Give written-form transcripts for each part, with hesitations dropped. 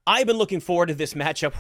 I've been looking forward to this matchup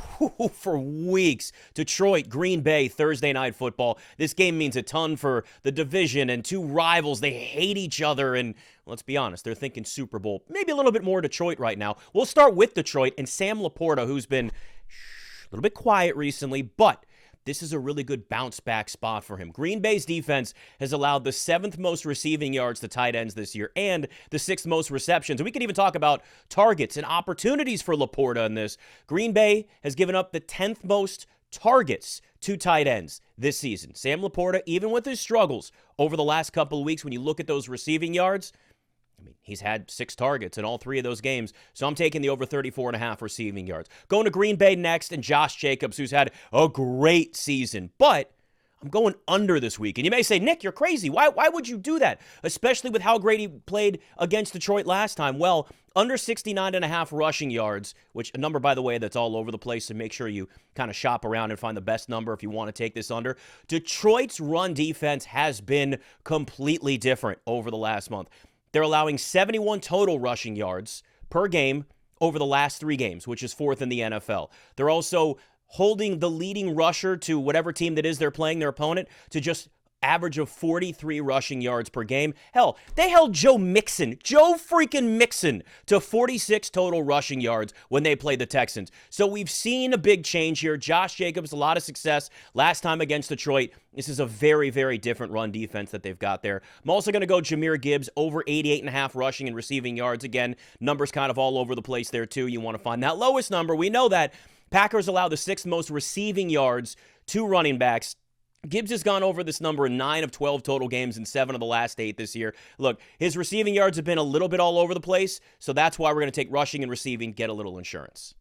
for weeks. Detroit, Green Bay, Thursday Night Football. This game means a ton for the division and two rivals. They hate each other, and let's be honest, they're thinking Super Bowl. Maybe a little bit more Detroit right now. We'll start with Detroit and Sam Laporta, who's been a little bit quiet recently, but this is a really good bounce-back spot for him. Green Bay's defense has allowed the 7th most receiving yards to tight ends this year and the 6th most receptions. And we can even talk about targets and opportunities for Laporta in this. Green Bay has given up the 10th most targets to tight ends this season. Sam Laporta, even with his struggles over the last couple of weeks, when you look at those receiving yards, I mean, he's had 6 targets in all 3 of those games, so I'm taking the over 34.5 receiving yards. Going to Green Bay next, and Josh Jacobs, who's had a great season, but I'm going under this week. And you may say, Nick, you're crazy. Why would you do that? Especially with how great he played against Detroit last time. Well, under 69.5 rushing yards, which a number, by the way, that's all over the place, so make sure you kind of shop around and find the best number if you want to take this under. Detroit's run defense has been completely different over the last month. They're allowing 71 total rushing yards per game over the last 3 games, which is 4th in the NFL. They're also holding the leading rusher to whatever team that is they're playing, their opponent, to just average of 43 rushing yards per game. Hell, they held Joe freaking Mixon to 46 total rushing yards when they played the Texans. So we've seen a big change here. Josh Jacobs, a lot of success last time against Detroit. This is a very, very different run defense that they've got there. I'm also going to go Jahmyr Gibbs, over 88.5 rushing and receiving yards. Again, numbers kind of all over the place there too. You want to find that lowest number. We know that Packers allow the 6th most receiving yards to running backs. Gibbs has gone over this number in 9 of 12 total games in 7 of the last 8 this year. Look, his receiving yards have been a little bit all over the place, so that's why we're going to take rushing and receiving, get a little insurance.